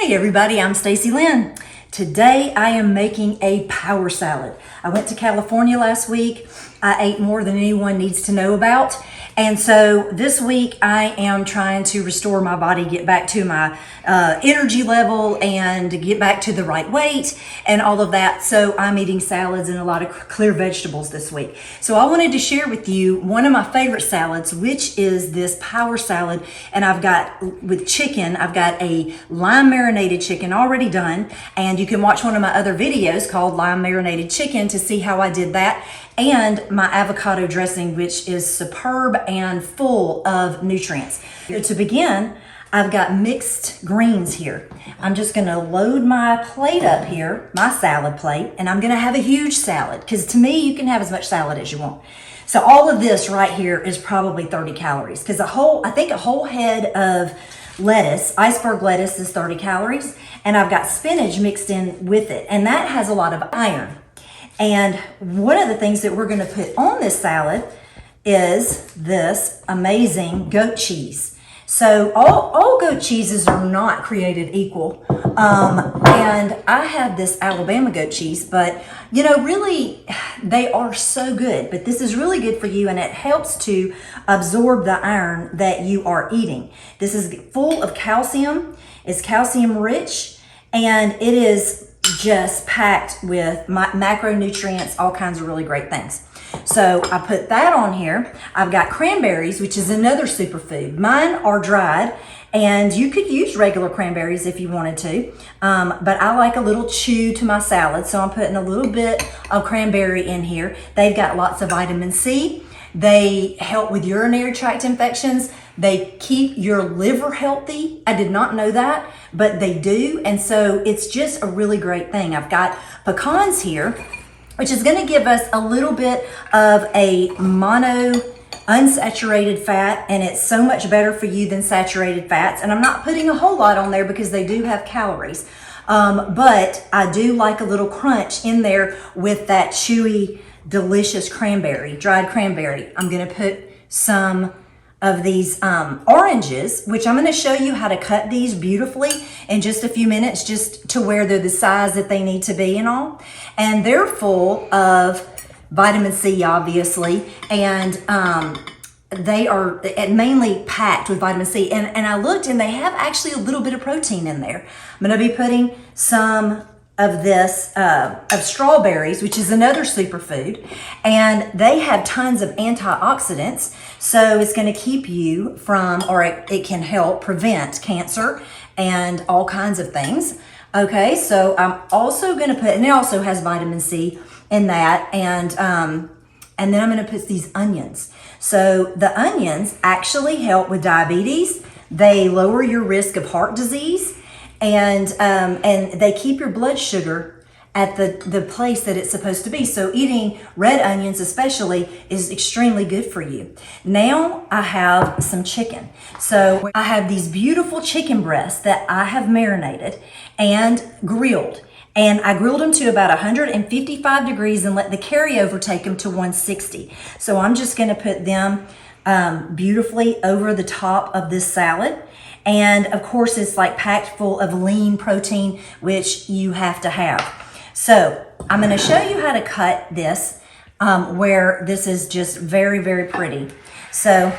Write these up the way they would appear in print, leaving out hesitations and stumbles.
Hey everybody, I'm Stacy Lynn. Today I am making a power salad. I went to California last week. I ate more than anyone needs to know about. And so this week I am trying to restore my body, get back to my energy level and get back to the right weight and all of that. So I'm eating salads and a lot of clear vegetables this week. So I wanted to share with you one of my favorite salads, which is this power salad. And I've got with chicken, I've got a lime marinated chicken already done. And you can watch one of my other videos called Lime Marinated Chicken to see how I did that. And my avocado dressing, which is superb and full of nutrients. To begin, I've got mixed greens here. I'm just gonna load my plate up here, my salad plate, and I'm gonna have a huge salad, because to me, you can have as much salad as you want. So all of this right here is probably 30 calories, because I think a whole head of lettuce, iceberg lettuce, is 30 calories, and I've got spinach mixed in with it, and that has a lot of iron. And one of the things that we're going to put on this salad is this amazing goat cheese. So all goat cheeses are not created equal. And I have this Alabama goat cheese, but you know, really they are so good, but this is really good for you, and it helps to absorb the iron that you are eating. This is full of calcium. It's calcium rich, and it is just packed with macronutrients, all kinds of really great things. So I put that on here. I've got cranberries, which is another superfood. Mine are dried, and you could use regular cranberries if you wanted to, but I like a little chew to my salad, so I'm putting a little bit of cranberry in here. They've got lots of vitamin C. They help with urinary tract infections. They keep your liver healthy. I did not know that, but they do. And so it's just a really great thing. I've got pecans here, which is going to give us a little bit of a mono unsaturated fat, and it's so much better for you than saturated fats. And I'm not putting a whole lot on there because they do have calories. But I do like a little crunch in there with that chewy, delicious cranberry, dried cranberry. I'm going to put some of these oranges, which I'm going to show you how to cut these beautifully in just a few minutes, just to where they're the size that they need to be and all. And they're full of vitamin C, obviously, and they are mainly packed with vitamin C. And I looked, and they have actually a little bit of protein in there. I'm going to be putting some of this, of strawberries, which is another superfood, and they have tons of antioxidants, so it's going to keep you from, or it can help prevent cancer and all kinds of things. Okay, so I'm also going to put, and it also has vitamin C in that, and then I'm going to put these onions. So the onions actually help with diabetes. They lower your risk of heart disease. And they keep your blood sugar at the place that it's supposed to be. So eating red onions especially is extremely good for you. Now I have some chicken. So I have these beautiful chicken breasts that I have marinated and grilled. And I grilled them to about 155 degrees and let the carryover take them to 160. So I'm just going to put them beautifully over the top of this salad. And of course, it's like packed full of lean protein, which you have to have. So I'm going to show you how to cut this, where this is just very, very pretty. So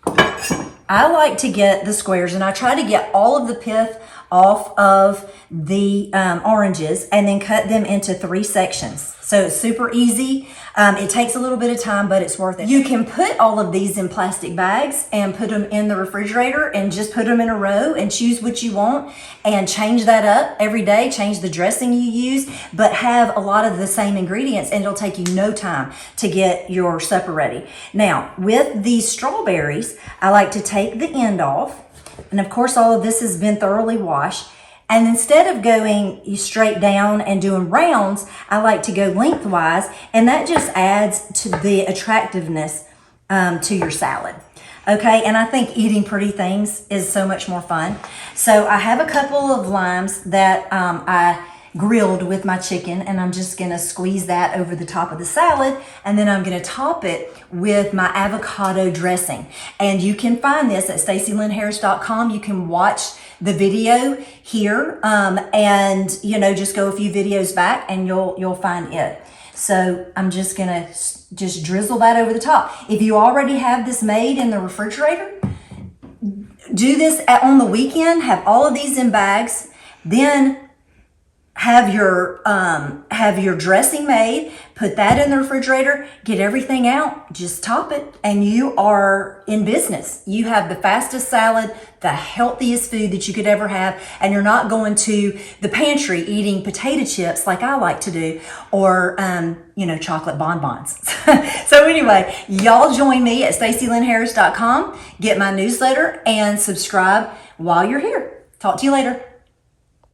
I like to get the squares, and I try to get all of the pith off of the oranges and then cut them into 3 sections. So it's super easy. It takes a little bit of time, but it's worth it. You can put all of these in plastic bags and put them in the refrigerator and just put them in a row and choose what you want and change that up every day, change the dressing you use, but have a lot of the same ingredients, and it'll take you no time to get your supper ready. Now, with these strawberries, I like to take the end off. And of course, all of this has been thoroughly washed. And instead of going straight down and doing rounds, I like to go lengthwise, and that just adds to the attractiveness to your salad. Okay, and I think eating pretty things is so much more fun. So I have a couple of limes that I grilled with my chicken, and I'm just gonna squeeze that over the top of the salad, and then I'm gonna top it with my avocado dressing. And you can find this at stacylynnharris.com. You can watch the video here, and just go a few videos back and you'll find it. So I'm just gonna just drizzle that over the top. If you already have this made in the refrigerator, do this on the weekend, have all of these in bags, then have your dressing made, put that in the refrigerator, get everything out, just top it, and you are in business. You have the fastest salad, the healthiest food that you could ever have, and you're not going to the pantry eating potato chips like I like to do, or chocolate bonbons. So anyway, y'all join me at stacylynnharris.com, get my newsletter, and subscribe while you're here. Talk to you later.